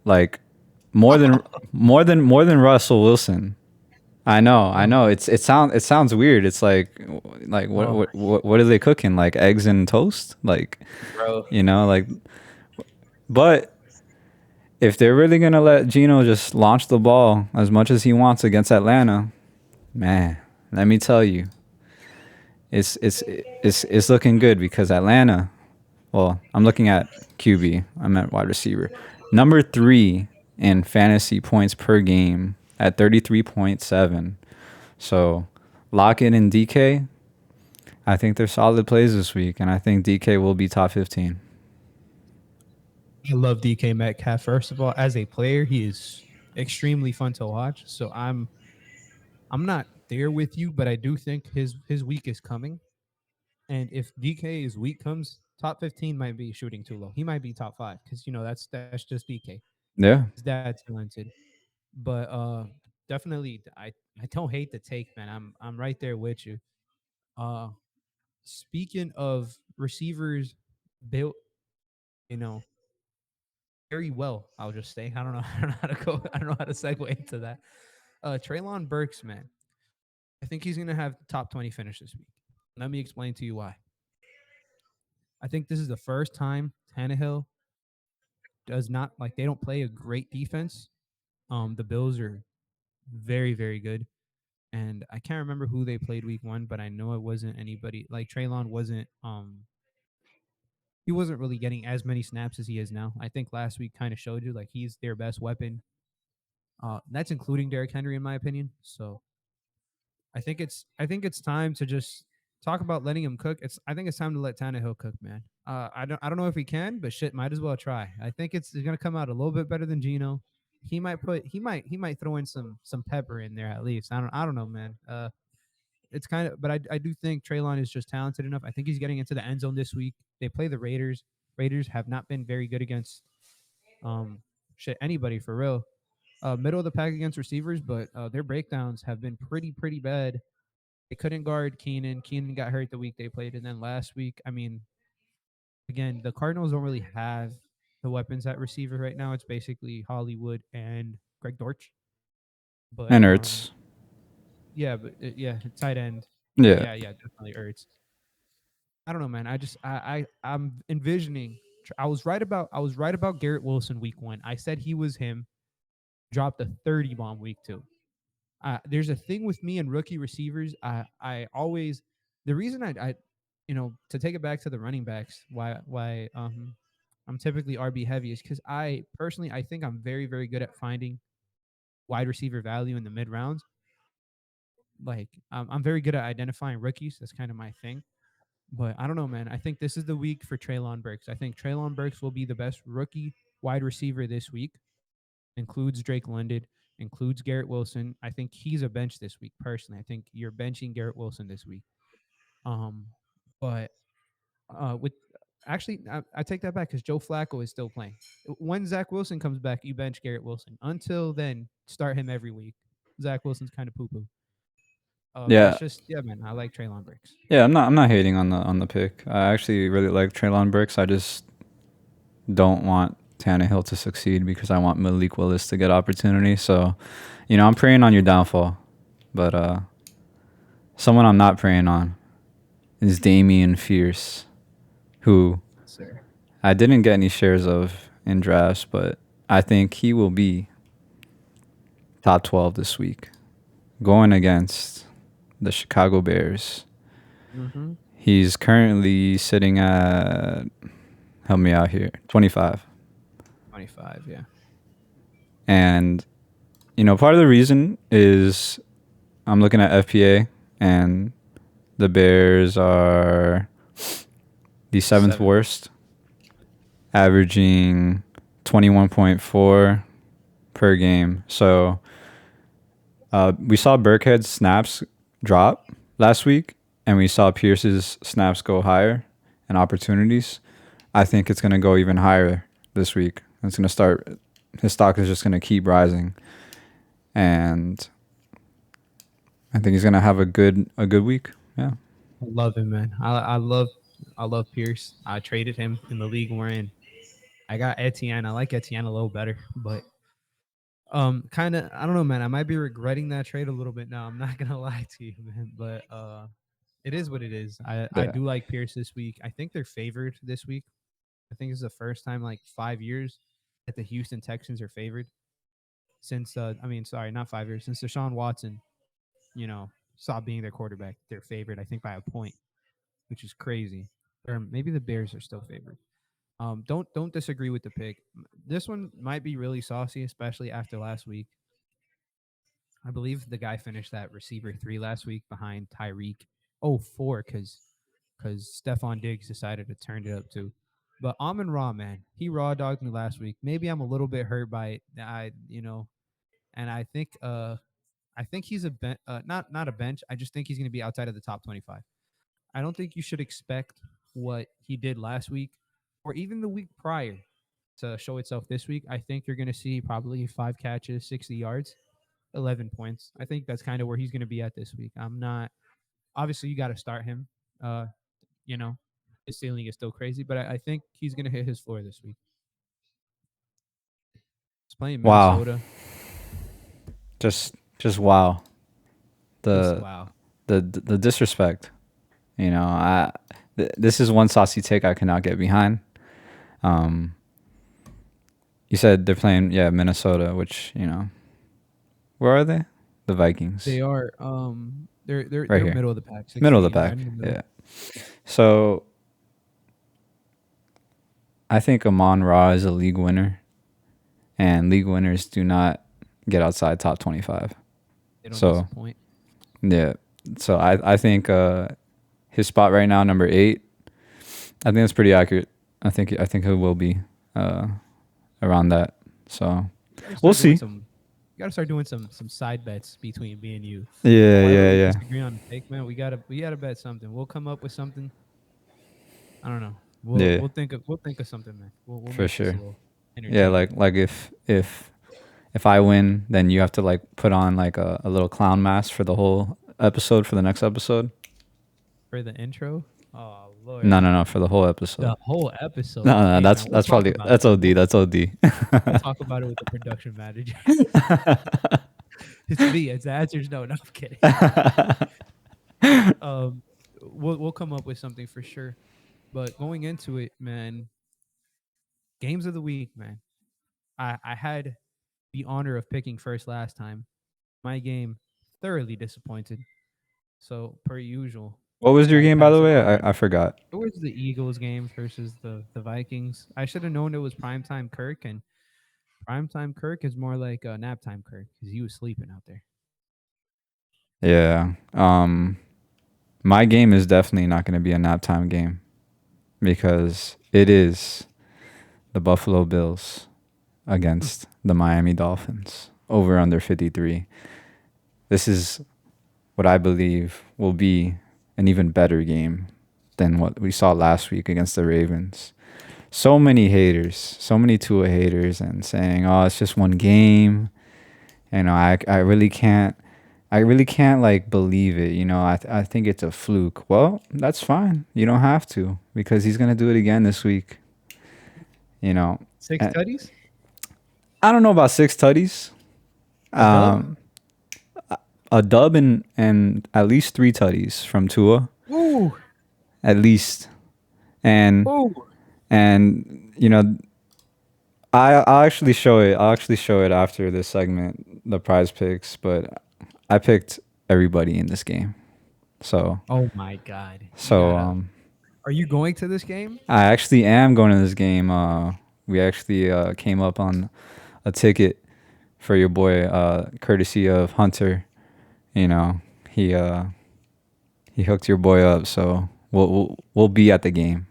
like more than Russell Wilson. I know, I Oh, know. It sounds weird. It's like what oh what what what are they cooking? Like eggs and toast? Like bro. like. But if they're really gonna let Geno just launch the ball as much as he wants against Atlanta, man, let me tell you, it's looking good because Atlanta. Well, I'm looking at QB. I'm at wide receiver. Number 3 in fantasy points per game at 33.7. So Lockett and DK, I think they're solid plays this week, and I think DK will be top 15. I love DK Metcalf. First of all, as a player, he is extremely fun to watch. So I'm not there with you, but I do think his week is coming. And if DK's week comes, top 15 might be shooting too low. He might be top 5 because that's just DK. Yeah. He's that talented. But definitely I don't hate the take, man. I'm right there with you. Uh speaking of receivers built, you know, very well, I'll just say. I don't know I don't know how to go. I don't know how to segue into that. Traylon Burks, man. I think he's gonna have top 20 finish this week. Let me explain to you why. I think this is the first time Tannehill does not like they don't play a great defense. The Bills are very, very good. And I can't remember who they played week 1, but I know it wasn't anybody like Traylon wasn't he wasn't really getting as many snaps as he is now. I think last week kind of showed you like he's their best weapon. That's including Derrick Henry in my opinion. So I think it's time to just talk about letting him cook. I think it's time to let Tannehill cook, man. I don't know if he can, but shit, might as well try. I think it's gonna come out a little bit better than Geno. He might throw in some pepper in there at least. I don't know, man. It's kind of, but I do think Traylon is just talented enough. I think he's getting into the end zone this week. They play the Raiders. Raiders have not been very good against um shit anybody for real. Middle of the pack against receivers, but their breakdowns have been pretty bad. They couldn't guard Keenan. Keenan got hurt the week they played, and then last week, I mean, again, the Cardinals don't really have the weapons at receiver right now. It's basically Hollywood and Greg Dortch. But And Ertz. yeah, but yeah, tight end. Yeah. Yeah, definitely Ertz. I don't know, man. I'm envisioning. I was right about Garrett Wilson week 1. I said he was him. Dropped a 30 bomb week 2. There's a thing with me and rookie receivers. I always the reason I to take it back to the running backs why I'm typically RB heavy is because I think I'm very good at finding wide receiver value in the mid rounds. Like I'm very good at identifying rookies. That's kind of my thing. But I don't know, man. I think this is the week for Traylon Burks. I think Traylon Burks will be the best rookie wide receiver this week. Includes Drake London, includes Garrett Wilson. I think he's a bench this week. Personally, I think you're benching Garrett Wilson this week. Um, but with actually, I take that back because Joe Flacco is still playing. When Zach Wilson comes back, you bench Garrett Wilson. Until then, start him every week. Zach Wilson's kind of poo poo. That's Yeah, just yeah, man. I like Traylon Burks. yeah. I'm not hating on the pick. I actually really like Traylon Burks. I just don't want Tannehill to succeed because I want Malik Willis to get opportunity. So, I'm praying on your downfall, but someone I'm not praying on is Damian Fierce, who Sir. I didn't get any shares of in drafts, but I think he will be top 12 this week, going against the Chicago Bears. Mm-hmm. He's currently sitting at, help me out here, 25. 25, yeah. And, part of the reason is I'm looking at FPA, and the Bears are the seventh Seven. worst, averaging 21.4 per game. So we saw Burkhead's snaps drop last week, and we saw Pierce's snaps go higher and opportunities. I think it's going to go even higher this week. It's going to start. His stock is just going to keep rising, and I think he's going to have a good week. Yeah. I love him, man. I love Pierce. I traded him in the league we're in. I got Etienne. I like Etienne a little better, but kind of I don't know, man. I might be regretting that trade a little bit now. I'm not gonna lie to you, man. But it is what it is. I Yeah. do like Pierce this week. I think they're favored this week. I think it's the first time like 5 years that the Houston Texans are favored since I mean, sorry, not 5 years since Deshaun Watson, you know, stopped being their quarterback. They're favored, I think, by a point, which is crazy. Or maybe the Bears are still favored. Don't disagree with the pick. This one might be really saucy, especially after last week. I believe the guy finished that receiver 3 last week behind Tyreek. Oh, 4 because Stephon Diggs decided to turn it up too. But Amon Ra, man, he raw dogged me last week. Maybe I'm a little bit hurt by it. And I think he's not a bench. I just think he's going to be outside of the top 25. I don't think you should expect what he did last week or even the week prior to show itself this week. I think you're going to see probably 5 catches, 60 yards, 11 points. I think that's kind of where he's going to be at this week. I'm not obviously you got to start him. Uh, you know, his ceiling is still crazy, but I think he's going to hit his floor this week. He's playing Wow. Minnesota. Just wow. Just The wow. the disrespect. This is one saucy take I cannot get behind. Um, you said they're playing, Minnesota, which where are they? The Vikings, They are right they're here, middle of the pack, middle of the 16, right pack. in the middle. Yeah. So I think Amon Ra is a league winner, and league winners do not get outside top 25. They don't So disappoint. yeah, so I think his spot right now, number 8. I think that's pretty accurate. I think it will be uh, around that. So we'll see. You gotta start doing some side bets between me and you. Yeah, However yeah, we yeah. disagree on the take, man, we gotta bet something. We'll come up with something. I don't know. Yeah, We'll think of something, man. We'll for make this a sure. little Yeah, entertaining. like if I win, then you have to like put on like a little clown mask for the whole episode for the next episode. For the intro. Oh Lord, No, for the whole episode. the whole episode. No, Hey that's man, we'll that's talk probably about that's it. OD. That's OD. We'll talk about it with the production manager. It's me. It's the answer's no. No, I'm kidding. um, we'll come up with something for sure. But going into it, man, games of the week, man. I had the honor of picking first last time. My game thoroughly disappointed. So per usual, What was your had to game, by pass the it way? off. I forgot. It was the Eagles game versus the Vikings. I should have known it was primetime Kirk, and primetime Kirk is more like nap time Kirk because he was sleeping out there. Yeah. My game is definitely not going to be a nap time game because it is the Buffalo Bills against the Miami Dolphins over under 53. This is what I believe will be an even better game than what we saw last week against the Ravens. So many haters, so many Tua haters, and saying, "Oh, it's just one game." I really can't like believe it. I think it's a fluke. Well, that's fine. You don't have to because he's gonna do it again this week. You know, Six Uh, tutties, I don't know about six tutties. a dub. Um, a dub and at least three tutties from Tua, Ooh, at least. And ooh. and I'll actually show it. I'll actually show it after this segment, the prize picks. But I picked everybody in this game. So Oh my God, you so gotta. um, Are you going to this game? I actually am going to this game. We actually came up on a ticket for your boy, courtesy of Hunter. You know, he uh, he hooked your boy up, so we'll be at the game.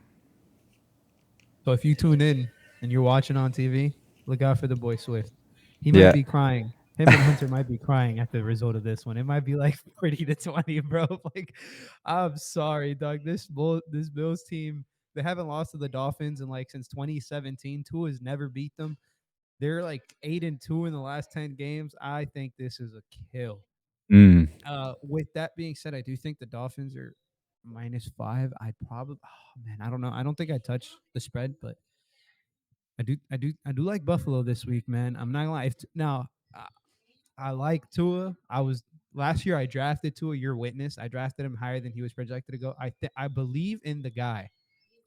So if you tune in and you're watching on TV, look out for the boy Swift. He might Yeah. be crying. Him and Hunter might be crying at the result of this one. It might be like 40-20, bro. Like, I'm sorry, dog. This Bills team, they haven't lost to the Dolphins in like since 2017. Tua has never beat them. They're like 8-2 in the last 10 games. I think this is a kill. Mm. With that being said, I do think the Dolphins are -5. I'd probably, oh man, I don't know. I don't think I'd touch the spread, but I do like Buffalo this week, man. I'm not gonna lie. Now, I like Tua. I was last year. I drafted Tua. Your witness. I drafted him higher than he was projected to go. I believe in the guy.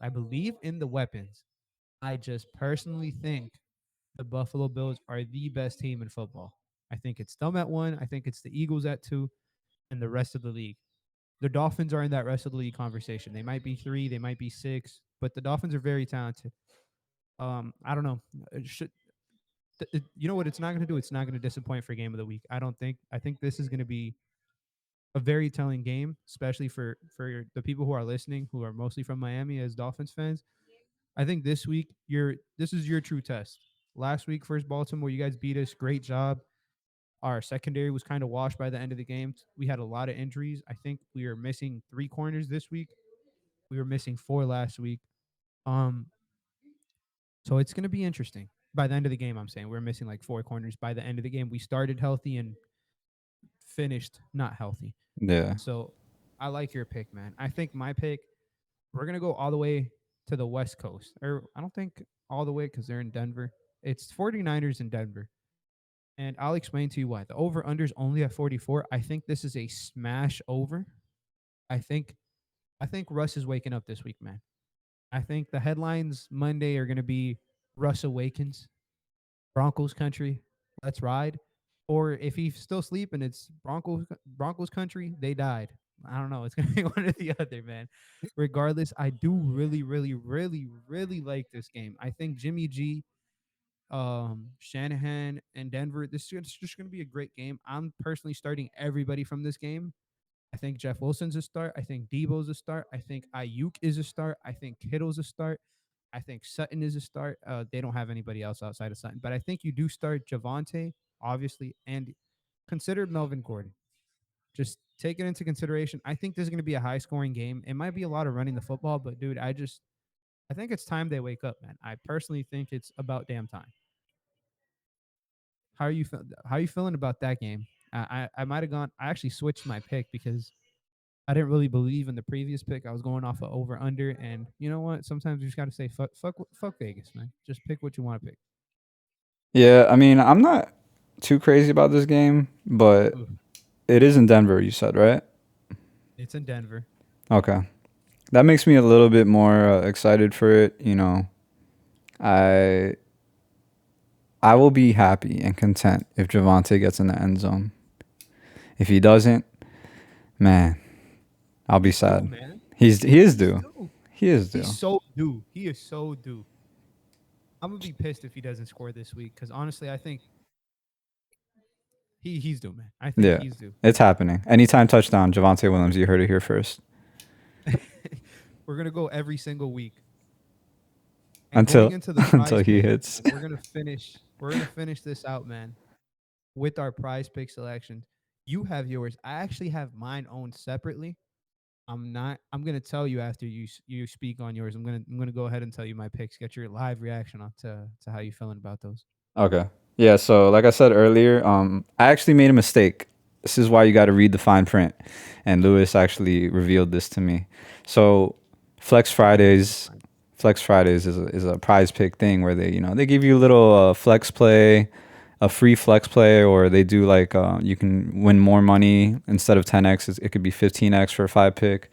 I believe in the weapons. I just personally think the Buffalo Bills are the best team in football. I think it's them at one. I think it's the Eagles at two, and the rest of the league. The Dolphins are in that rest of the league conversation. They might be three, they might be six, but the Dolphins are very talented. I don't know. You know what? It's not going to do. It's not going to disappoint for game of the week. I don't think. I think this is going to be a very telling game, especially for the people who are listening, who are mostly from Miami as Dolphins fans. I think this week this is your true test. Last week, first Baltimore, you guys beat us. Great job. Our secondary was kind of washed by the end of the game. We had a lot of injuries. I think we are missing three corners this week. We were missing four last week. Um, so it's going to be interesting. By the end of the game, I'm saying we're missing like four corners. By the end of the game, we started healthy and finished not healthy. Yeah. So I like your pick, man. I think my pick, we're going to go all the way to the West Coast. Or I don't think all the way because they're in Denver. It's 49ers in Denver. And I'll explain to you why. The over under is only at 44. I think this is a smash over. I think I think Russ is waking up this week, man. I think the headlines Monday are going to be Russ awakens, Broncos country, let's ride. Or if he's still sleeping, it's Broncos country, they died. I don't know. It's going to be one or the other, man. Regardless, I do really, really, really, really like this game. I think Jimmy G, Shanahan, and Denver, this is just going to be a great game. I'm personally starting everybody from this game. I think Jeff Wilson's a start. I think Debo's a start. I think Ayuk is a start. I think Kittle's a start. I think Sutton is a start. They don't have anybody else outside of Sutton, but I think you do start Javante, obviously, and consider Melvin Gordon. Just take it into consideration. I think this is going to be a high scoring game. It might be a lot of running the football, but dude, I think it's time they wake up, man. I personally think it's about damn time. How are you feeling about that game? I might have gone. I actually switched my pick because I didn't really believe in the previous pick. I was going off of over under, and you know what? Sometimes you just got to say fuck Vegas, man. Just pick what you want to pick. Yeah. I mean, I'm not too crazy about this game, but Ooh, it is in Denver. You said, right? it's in Denver. Okay. That makes me a little bit more excited for it. I I will be happy and content if Javante gets in the end zone. If he doesn't, man, I'll be He's due, sad. man. He is He's due. due. He is He's due. so due. He is so due. I'm gonna be pissed if he doesn't score this week because honestly, I think he's due, man. I think Yeah, he's due. it's happening. Anytime touchdown, Javante Williams. You heard it here first. We're gonna go every single week. And going until into the until prize he picks, hits. man, we're gonna finish this out, man, with our prize pick selections. You have yours. I actually have mine owned separately. I'm not. I'm gonna tell you after you speak on yours. I'm gonna go ahead and tell you my picks. Get your live reaction on to how you feeling about those. Okay. Yeah, so like I said earlier, I actually made a mistake. This is why you got to read the fine print. And Lewis actually revealed this to me. So, Flex Fridays, Flex Fridays is a prize pick thing where they give you a little flex play, a free flex play, or they do like you can win more money instead of 10x. It could be 15x for a 5 pick.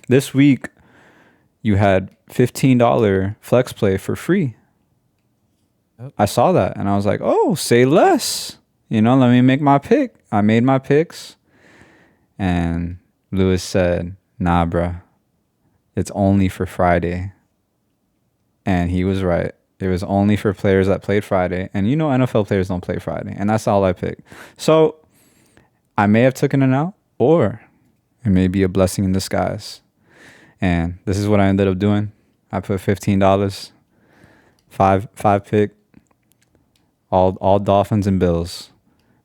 This week you had $15 flex play for free. Yep. I saw that and I was like, oh, say less. Let me make my pick. I made my picks. And Lewis said, nah, bruh, it's only for Friday. And he was right. It was only for players that played Friday. And NFL players don't play Friday. And that's all I picked. So I may have taken it out, or it may be a blessing in disguise. And this is what I ended up doing. I put $15, five pick, all Dolphins and Bills.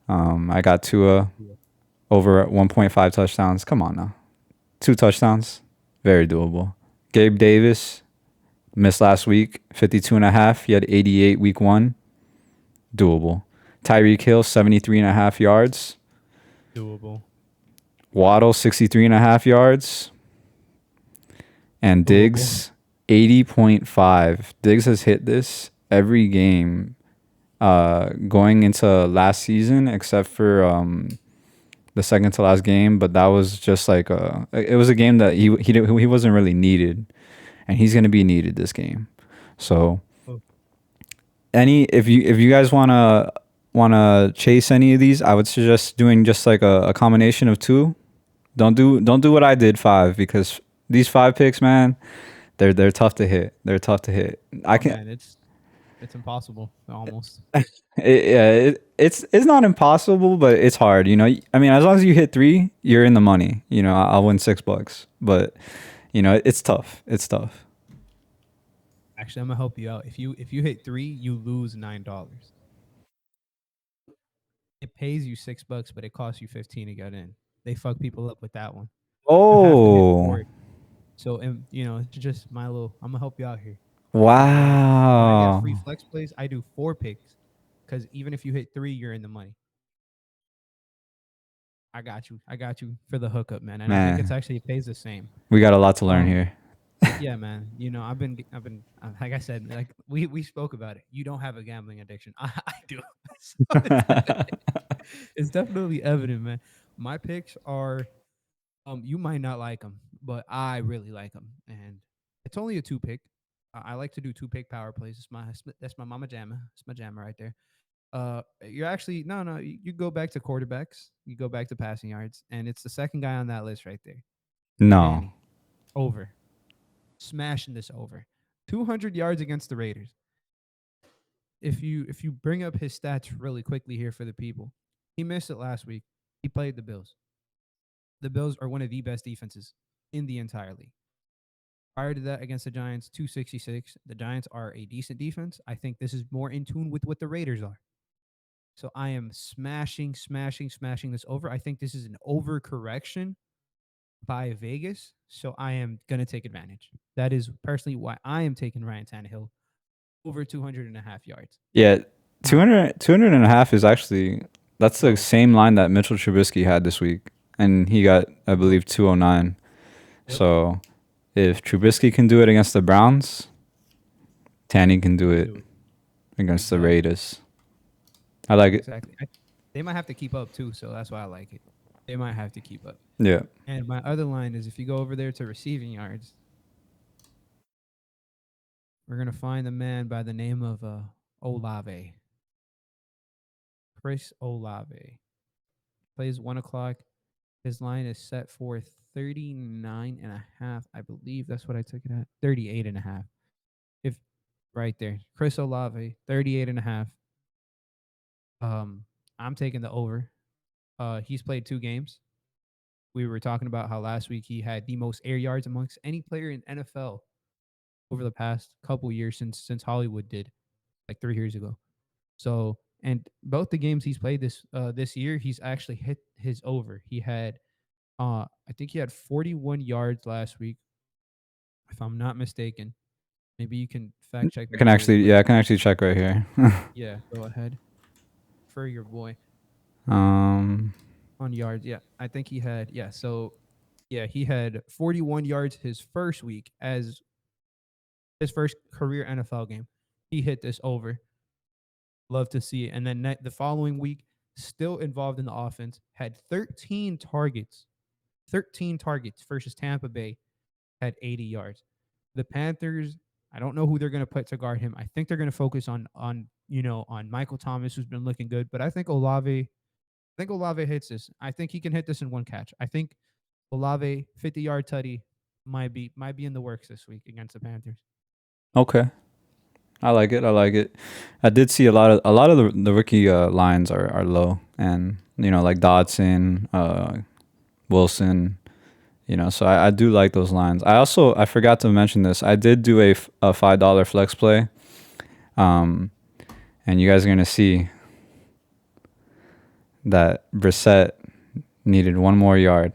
I got Tua over at 1.5 touchdowns. Come on now. 2 touchdowns. Very doable. Gabe Davis missed last week, 52 and a half. He had 88 week 1. Doable. Tyreek Hill, 73 and a half yards. Doable. Waddle, 63 and a half yards. And Doable. Diggs, 80.5. Diggs has hit this every game going into last season, except for the second to last game. But that was just like it was a game that he wasn't really needed, and he's gonna be needed this game. So, Oh, if you guys wanna chase any of these, I would suggest doing just like a combination of two. Don't do what I did, 5, because these 5 picks, man, they're tough to hit. They're tough to hit. I oh can. man, it's impossible almost. It's not impossible, but it's hard. I mean, as long as you hit 3, you're in the money. I'll win $6, but it's tough. It's tough. Actually, I'm gonna help you out. If you hit 3, you lose $9. It pays you $6, but it costs you 15 to get in. They fuck people up with that one. You have to hit Oh, 4. So, it's just my little. I'm gonna help you out here. When I get free wow. flex plays, I do 4 picks because even if you hit 3, you're in the money. I got you. I got you for the hookup, man. And I think it's Man, actually it pays the same. we got a lot to learn Um, here. yeah, man. I've been like I said, like we spoke about it. You don't have a gambling addiction. I do. So it's definitely evident, man. My picks are you might not like them, but I really like them, and it's only a 2 pick. I like to do 2 pick power plays. That's my mama jamma. It's my jamma right there. You're actually no. You go back to quarterbacks. You go back to passing yards, and it's the second guy on that list right there. No. Danny over smashing this over, 200 yards against the Raiders. If you bring up his stats really quickly here for the people, he missed it last week. He played the Bills. The Bills are one of the best defenses in the entire league. Prior to that, against the Giants, 266. The Giants are a decent defense. I think this is more in tune with what the Raiders are. So I am smashing this over. I think this is an overcorrection by Vegas. So I am going to take advantage. That is personally why I am taking Ryan Tannehill over 200.5 yards. Yeah, Now, 200 and a half is actually that's the low, same line that Mitchell Trubisky had this week, and he got, I low. believe, 209. Yep. So if Trubisky can do it against the Browns, Tanny can You do can it do it. against the Exactly. Raiders. I like it. Exactly. They might have to keep up too. So that's why I like it. They might have to keep up. Yeah. And my other line is if you go over there to receiving yards, we're going to find the man by the name of Olave. Chris Olave. Plays 1 o'clock. His line is set for 39 and a half. I believe that's what I took it at. 38 and a half. If right there. Chris Olave, 38 and a half. I'm taking the over. He's played 2 games. We were talking about how last week he had the most air yards amongst any player in NFL over the past couple years since Hollywood did like 3 years ago. So and both the games he's played this year, he's actually hit his over. He had I think he had 41 yards last week, if I'm not mistaken. Maybe you can fact check I me can really actually, quick. yeah, I can actually check right here. Yeah, go ahead for your boy um, on yards. Yeah, I think he had yeah. So yeah, he had 41 yards his first week as his first career NFL game. He hit this over. Love to see it. And then the following week, still involved in the offense, had 13 targets. 13 targets versus Tampa Bay, had 80 yards. The Panthers, I don't know who they're going to put to guard him. I think they're going to focus on Michael Thomas, who's been looking good. But I think Olave hits this. I think he can hit this in one catch. I think Olave 50-yard tutty might be in the works this week against the Panthers. okay. I like it. I like it. I did see a lot of the rookie lines are low, and like Dodson, Wilson. So I do like those lines. I forgot to mention this. I did do a $5 flex play, um, and you guys are gonna see that Brissett needed one more yard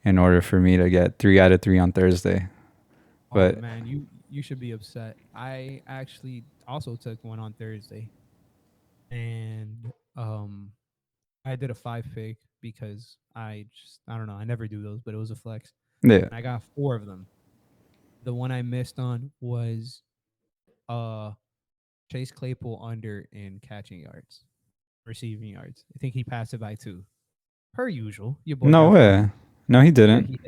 in order for me to get 3 out of 3 on Thursday. Oh But man, you should be upset. I actually also took one on Thursday, and I did a 5 pick because I don't know, I never do those, but it was a flex. yeah, And I got 4 of them. The one I missed on was uh Chase Claypool under in catching yards, receiving yards. I think he passed it by 2. Per usual, your boy no got 5. way. No, he Yeah, didn't. he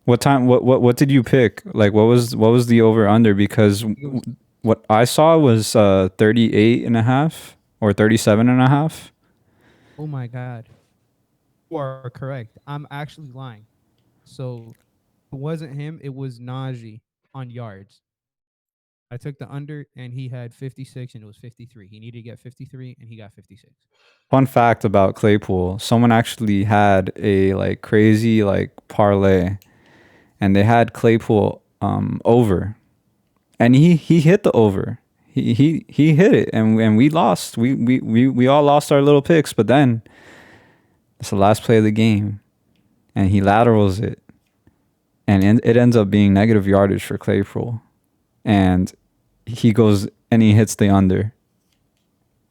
What time? What did you pick? Like, what was the over under? Because it was what I saw was 38 and a half or 37 and a half. oh my god. You are correct. I'm actually lying. So it wasn't him, it was Najee on yards. I took the under and he had 56 and it was 53. He needed to get 53 and he got 56. Fun fact about Claypool: someone actually had a like crazy like parlay, and they had Claypool over, and he hit the over. He hit it, and we lost. We all lost our little picks, but then it's the last play of the game, and he laterals it, and it ends up being negative yardage for Claypool, and he goes and he hits the under.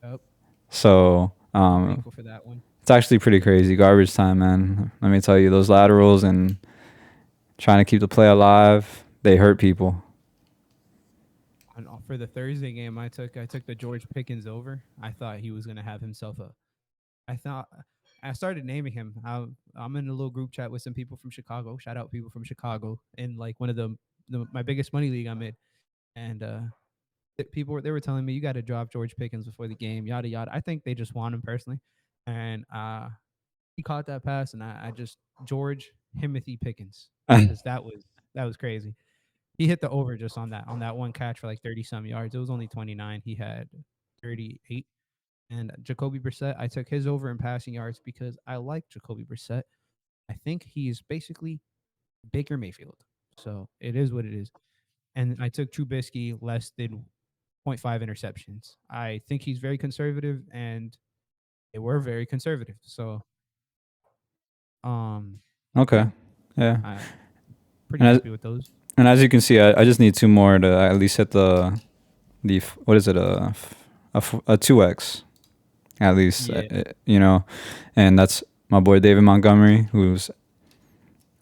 Yep. So I'm thankful for that one. it's actually pretty crazy. Garbage time, man. Let me tell you, those laterals and trying to keep the play alive, they hurt people. And for the Thursday game, I took the George Pickens over. I thought he was gonna have himself a. I thought I started naming him. I'm in a little group chat with some people from Chicago. Shout out people from Chicago in like one of my biggest money league I'm in, and they were telling me you got to drop George Pickens before the game, yada yada. I think they just want him personally, and he caught that pass, and I just George Timothy Pickens because that was crazy. He hit the over just on that one catch for like 30 some yards. It was only 29. He had 38. And Jacoby Brissett, I took his over in passing yards because I like Jacoby Brissett. I think he's basically Baker Mayfield. So it is what it is. And I took Trubisky less than zero point 0.5 interceptions. I think he's very conservative, and they were very conservative. So, Okay, yeah, yeah. I'm pretty And as happy with those. and as you can see, I just need 2 more to at least hit what is it, a 2x at least, Yeah, and that's my boy David Montgomery, who's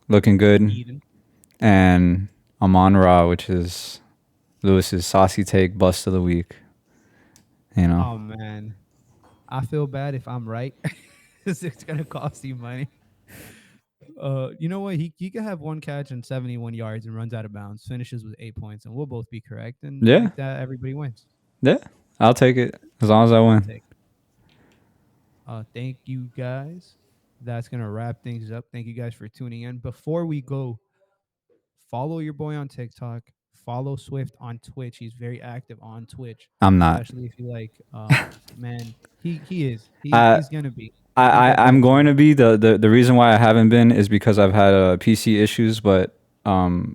looking good, Eden. and Amon Ra, which is Lewis's saucy take bust of the week. You know, Oh man, I feel bad if I'm right. 'Cause it's gonna cost you money. You know what? He could have one catch and 71 yards and runs out of bounds, finishes with 8 points, and we'll both be correct. And yeah, like that, everybody wins. yeah. I'll take it as long as I I'll win. take. Thank you guys. That's gonna wrap things up. Thank you guys for tuning in. Before we go, follow your boy on TikTok. Follow Swift on Twitch. He's very active on Twitch, I'm not. especially if you like. Man, he is. I He's gonna be. We'll get I'm back to going you. to be the reason why I haven't been is because I've had PC issues, but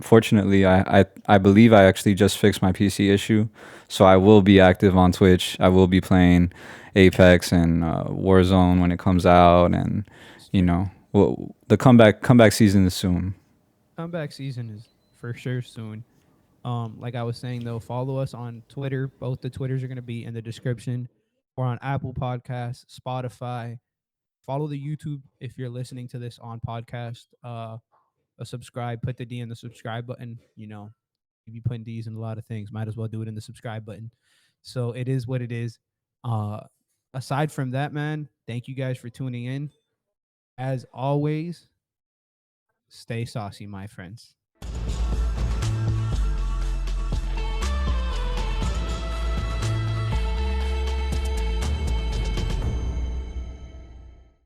fortunately I believe I actually just fixed my PC issue, so I will be active on Twitch. I will be playing Apex and Warzone when it comes out, and you know, well, the comeback season is soon. Comeback season is for sure soon. Like I was saying though, follow us on Twitter. Both the Twitters are going to be in the description. Or on Apple Podcasts, Spotify. Follow the YouTube if you're listening to this on podcast. A subscribe, put the D in the subscribe button. You know, you be putting D's in a lot of things. Might as well do it in the subscribe button. So it is what it is. Uh, Aside from that, man, thank you guys for tuning in. As always, stay saucy, my friends.